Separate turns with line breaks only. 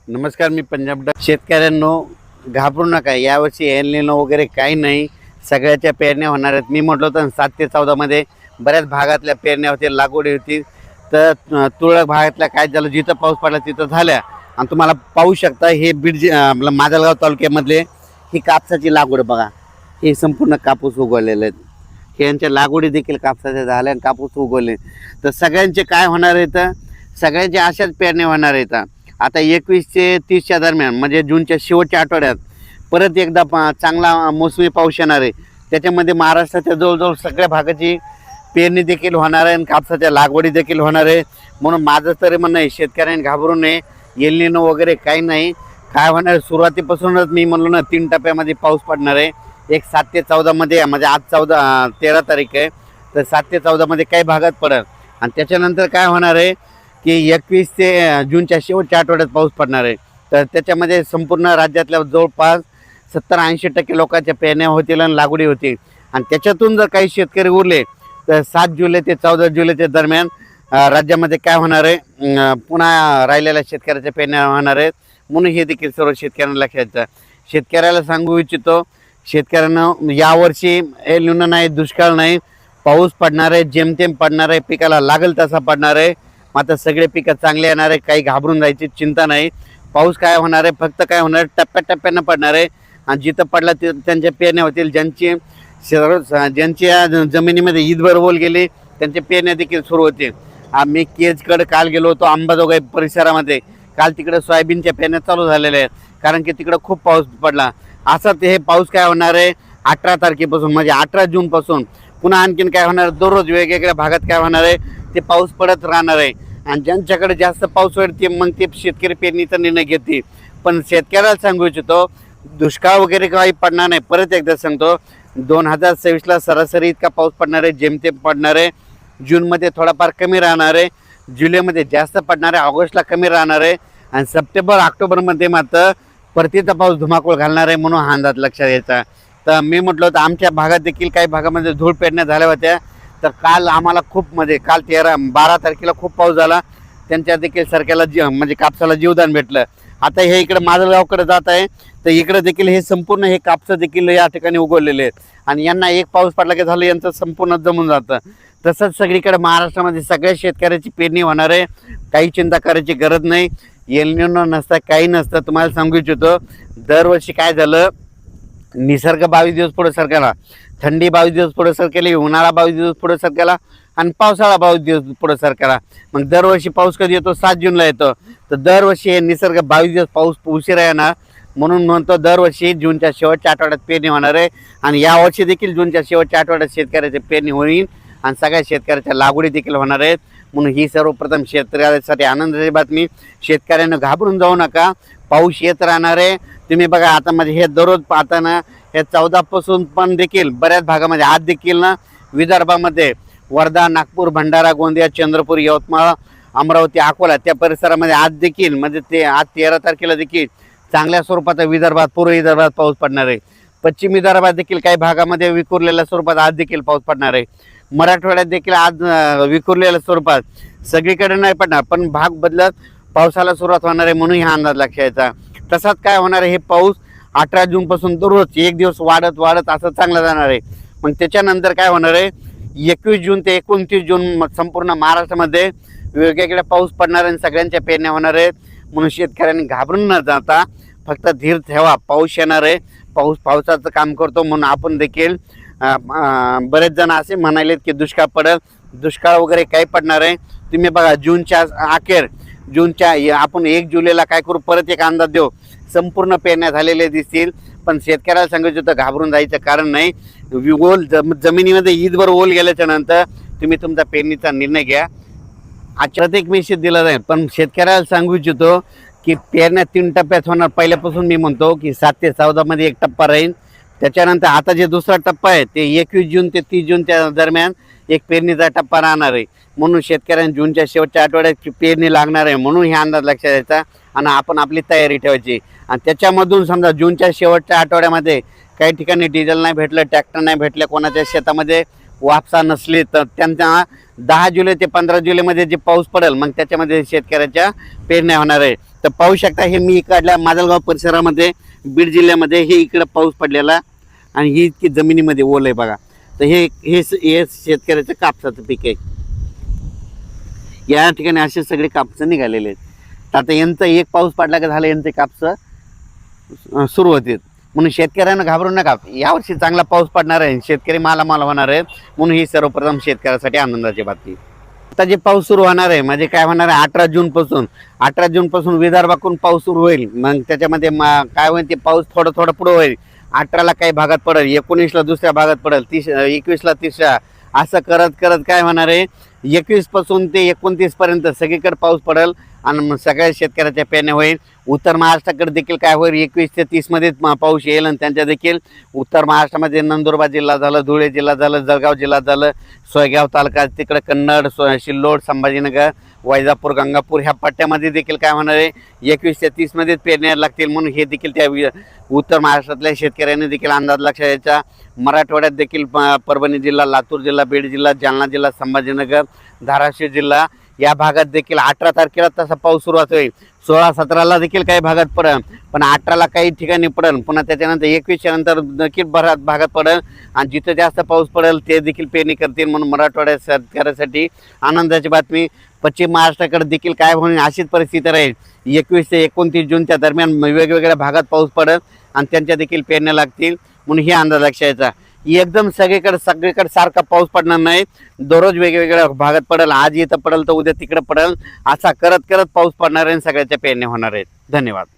नमस्कार, मी पंजाब शेतकऱ्यांनो घाबरू नका. यावर्षी एल निनो वगैरे काही नाही, सगळ्याच्या पेरण्या होणार आहेत. मी म्हटलं होतं 7 ते 14 मध्ये बऱ्याच भागातल्या पेरण्या होतील, लागवडी होती. तर तुरळक भागातल्या काय झालं, जिथं पाऊस पडला तिथं झाल्या. आणि तुम्हाला पाहू शकता हे बीड आपलं माजलगाव तालुक्यामधले ही कापसाची लागवड बघा. हे संपूर्ण कापूस उगवलेले आहेत. हे यांच्या लागवडी देखील कापसाच्या झाल्या आणि कापूस उगवले. तर सगळ्यांचे काय होणार आहे, तर सगळ्यांचे अशाच पेरण्या होणार आहेत. आता 21 ते 30च्या दरम्यान म्हणजे जूनच्या शेवटच्या आठवड्यात परत एकदा चांगला मोसमी पाऊस येणार आहे. त्याच्यामध्ये महाराष्ट्राच्या जवळजवळ सगळ्या भागाची पेरणी देखील होणार आहे आणि कापसाच्या लागवडी देखील होणार आहे. म्हणून माझं तरी म्हणणं आहे, शेतकऱ्यांनी घाबरू नये. एल निनो वगैरे काही नाही. काय होणार, सुरुवातीपासूनच मी म्हणलो ना 3 टप्प्यामध्ये पाऊस पडणार आहे. एक 7 ते 14 मध्ये, म्हणजे आज 13 तारीख आहे, तर 7 ते 14 मध्ये काही भागात पडेल. आणि त्याच्यानंतर काय होणार आहे की 21 ते जूनच्या शेवटच्या आठवड्यात पाऊस पडणार आहे. तर त्याच्यामध्ये संपूर्ण राज्यातल्या जवळपास 70-80% लोकांच्या पेरण्या होतील आणि लागवडी होतील. आणि त्याच्यातून जर काही शेतकरी उरले तर 7 जुलै ते 14 जुलैच्या दरम्यान राज्यामध्ये काय होणार आहे, पुन्हा राहिलेल्या शेतकऱ्याच्या पेरण्या होणार आहेत. म्हणून हे देखील सर्व शेतकऱ्यांना लक्षात घ्यायचं. शेतकऱ्याला सांगू इच्छितो, शेतकऱ्यांना यावर्षी एल निनो नाही, दुष्काळ नाही, पाऊस पडणार आहे, जेमतेम पडणार आहे, पिकाला लागेल तसा पडणार आहे. मात्र सगळे पिकं चांगले येणार आहे, काही घाबरून जायची चिंता नाही. पाऊस काय होणार आहे, फक्त काय होणार आहे, टप्प्याटप्प्यानं पडणार आहे. आणि जिथं पडला तिथं त्यांच्या पेरण्या होतील. ज्यांच्या जमिनीमध्ये ईदभर ओल गेले त्यांच्या पेरण्या देखील सुरू होतील. आम्ही केजकडे काल गेलो होतो, अंबाजोगाई परिसरामध्ये. काल तिकडे सोयाबीनच्या पेरण्या चालू झालेल्या आहेत, कारण की तिकडं खूप पाऊस पडला. असं हे पाऊस काय होणार आहे 18 तारखेपासून, म्हणजे 18 जूनपासून पुन्हा आणखीन काय होणार, दररोज वेगवेगळ्या भागात काय होणार आहे, ते पाऊस पडत राहणार आहे. आणि ज्यांच्याकडे जास्त पाऊस होईल ते मग ते शेतकरी पेरणीचा निर्णय घेतील. पण शेतकऱ्याला सांगू इच्छितो, दुष्काळ वगैरे काही पडणार नाही. परत एकदा सांगतो, 2026ला सरासरी इतका पाऊस पडणार आहे, जेमतेम पडणार आहे. जूनमध्ये थोडाफार कमी राहणार आहे, जुलैमध्ये जास्त पडणार आहे, ऑगस्टला कमी राहणार आहे. आणि सप्टेंबर ऑक्टोबरमध्ये मात्र परतीचा पाऊस धुमाकूळ घालणार आहे. म्हणून हा अंदाज लक्षात घ्यायचा. तर मी म्हटलं होतं आमच्या भागात देखील काही भागामध्ये धूळ पेरण्या झाल्या होत्या. तर काल आम्हाला खूप काल 12 तारखेला खूप पाऊस झाला. त्यांच्या देखील सरक्याला म्हणजे कापसाला जीवदान भेटलं. आता हे इकडे माजलगावकडे जात आहे, तर इकडे देखील हे संपूर्ण हे कापसं देखील या ठिकाणी उगवलेले आहेत. आणि यांना एक पाऊस पडला की झालं, यांचं संपूर्ण जमून जातं. तसंच सगळीकडे महाराष्ट्रामध्ये सगळ्या शेतकऱ्याची पेरणी होणार आहे. काही चिंता करायची गरज नाही. एल निनो नसता, काही नसतं. तुम्हाला सांगू इच्छितो, दरवर्षी काय झालं, निसर्ग 22 दिवस पुढे सरकला, थंडी 22 दिवस पुढे सरकेली, उन्हाळा 22 दिवस पुढे सरकेला आणि पावसाळा 22 दिवस पुढे सरकेला. मग दरवर्षी पाऊस कधी येतो, 7 जूनला येतो. तर दरवर्षी हे निसर्ग 22 दिवस पाऊस उशिरा येणार. म्हणून म्हणतो दरवर्षी जूनच्या शेवटच्या आठवड्यात पेरणी होणार आहे. आणि यावर्षी देखील जूनच्या शेवटच्या आठवड्यात शेतकऱ्याची पेरणी होईल आणि सगळ्या शेतकऱ्याच्या लागवडी देखील होणार आहेत. म्हणून ही सर्वप्रथम शेतकऱ्यासाठी आनंदाची बातमी. शेतकऱ्यांना घाबरून जाऊ नका, पाऊस येत राहणार आहे. तुम्ही बघा आता म्हणजे हे दररोज पाहताना हे 14 पासून पण देखील बऱ्याच भागामध्ये आज देखील ना विदर्भामध्ये वर्धा, नागपूर, भंडारा, गोंदिया, चंद्रपूर, यवतमाळ, अमरावती, अकोला त्या परिसरामध्ये आज देखील म्हणजे ते आज 13 तारखेला देखील चांगल्या स्वरूपाचा विदर्भात, पूर्व विदर्भात पाऊस पडणार आहे. पश्चिम विदर्भात देखील काही भागामध्ये विखुरलेल्या स्वरूपात आज देखील पाऊस पडणार आहे. मराठवाड्यात देखील आज विखुरलेल्या स्वरूपात, सगळीकडे नाही पडणार पण भाग बदलत पावसाला सुरुवात होणार आहे. म्हणून हा अंदाज लक्षात घ्यायचा. तसाच काय होणार आहे, हे पाऊस 18 जूनपासून दररोज एक दिवस वाढत वाढत असं चांगलं जाणार आहे. मग त्याच्यानंतर काय होणार आहे, 21 जून ते 29 जून संपूर्ण महाराष्ट्रामध्ये वेगवेगळ्या पाऊस पडणार आणि सगळ्यांच्या पेरण्या होणार आहेत. म्हणून शेतकऱ्यांनी घाबरून न जाता फक्त धीर ठेवा. पाऊस येणार आहे, पाऊस पावसाचं काम करतो. म्हणून आपण देखील बरेच जण असे म्हणालेत की दुष्काळ पडेल, दुष्काळ वगैरे काही पडणार आहे. तुम्ही बघा जूनच्या अखेर, जूनच्या आपण 1 जुलैला काय करू, परत एक अंदाज देऊ, संपूर्ण पेरण्या झालेले दिसतील. पण शेतकऱ्याला सांगायचं होतं घाबरून जायचं कारण नाही. ओल जमिनीमध्ये ईदभर ओल गेल्याच्या नंतर तुम्ही तुमचा पेरणीचा निर्णय घ्या. आजच्यात एक मेसेज दिला जाईल. पण शेतकऱ्याला सांगू इच्छितो की पेरण्या 3 टप्प्यात होणार. पहिल्यापासून मी म्हणतो की 7 ते 14 मध्ये एक टप्पा राहील. त्याच्यानंतर आता जे दुसरा टप्पा आहे ते 21 जून ते 30 जूनच्या दरम्यान एक पेरणीचा टप्पा राहणार आहे. म्हणून शेतकऱ्यांनी जूनच्या शेवटच्या आठवड्यात पेरणी लागणार आहे. म्हणून हे अंदाज लक्षात द्यायचा आणि आपण आपली तयारी ठेवायची. आणि त्याच्यामधून समजा जूनच्या शेवटच्या आठवड्यामध्ये काही ठिकाणी डिझेल नाही भेटलं, ट्रॅक्टर नाही भेटले, कोणाच्या शेतामध्ये वापसा नसली, तर त्यांना 10 जुलै ते 15 जुलैमध्ये जे पाऊस पडेल मग त्याच्यामध्ये शेतकऱ्याच्या पेरण्या होणार आहे. तर पाहू शकता हे मी इकडल्या माजलगाव परिसरामध्ये बीड जिल्ह्यामध्ये हे इकडं पाऊस पडलेला आणि ही इतकी जमिनीमध्ये ओल आहे बघा. तर हे शेतकऱ्याचं कापसाचं पीक आहे. या ठिकाणी असे सगळे कापसं निघालेले आहेत. तर आता यांचं एक पाऊस पडला का झालं यांचे कापसं सुरू होतील. म्हणून शेतकऱ्यांना घाबरू नका, यावर्षी चांगला पाऊस पडणार आहे, शेतकरी मालामाल होणार आहे. म्हणून ही सर्वप्रथम शेतकऱ्यासाठी आनंदाची बातमी. आता जे पाऊस सुरू होणार आहे म्हणजे काय होणार आहे 18 जूनपासून विदर्भाकडून पाऊस सुरू होईल. मग त्याच्यामध्ये काय होईल ते पाऊस थोडं पुढं होईल. 18ला काही भागात पडेल, 19ला दुसऱ्या भागात पडेल, 21ला तिसऱ्या, असं करत करत काय होणार आहे 21 पासून ते 29 पर्यंत सगळीकडे पाऊस पडेल आणि मग सगळ्या शेतकऱ्याच्या पेरण्या होईल. उत्तर महाराष्ट्राकडे देखील काय होईल 21 ते 30 मध्ये पाऊस येईल आणि त्यांच्या देखील उत्तर महाराष्ट्रामध्ये नंदुरबार जिल्हा झालं, धुळे जिल्हा झालं, जळगाव जिल्हा झालं, सोयगाव तालुका, तिकडे कन्नड, सिल्लोड, संभाजीनगर, वैजापूर, गंगापूर ह्या पट्ट्यामध्ये देखील काय होणार आहे 21 ते 30 मध्येच पेरण्या लागतील. म्हणून हे देखील त्या उत्तर महाराष्ट्रातल्या शेतकऱ्यांनी देखील अंदाज लक्षात यायचा. मराठवाड्यात देखील परभणी जिल्हा, लातूर जिल्हा, बीड जिल्हा, जालना जिल्हा, संभाजीनगर, धाराशिव जिल्हा या भागात देखील 18 तारखेला तसा पाऊस सुरुवात होईल. 16-17ला देखील काही भागात पडेल, पण 18ला काही ठिकाणी पडेल. पुन्हा त्याच्यानंतर 21च्या नंतर देखील भागात पडेल आणि जिथे जास्त पाऊस पडेल ते देखील पेरणी करतील. म्हणून मराठवाड्यात शेतकऱ्यासाठी आनंदाची बातमी. पश्चिम महाराष्ट्राकडे देखील काय होईल अशीच परिस्थिती राहील. 21 ते 29 जूनच्या दरम्यान वेगवेगळ्या भागात पाऊस पडेल आणि त्यांच्या देखील पेरण्या लागतील. म्हणून हे अंदाज लक्षात यायचा. एकदम सगळीकडे सारखा पाऊस पडणार नाही, दररोज वेगवेगळ्या भागात पडेल. आज इथं पडेल तर उद्या तिकडे पडेल, असा करत करत पाऊस पडणार आहे आणि सगळ्याच्या पेरण्या होणार आहेत. धन्यवाद.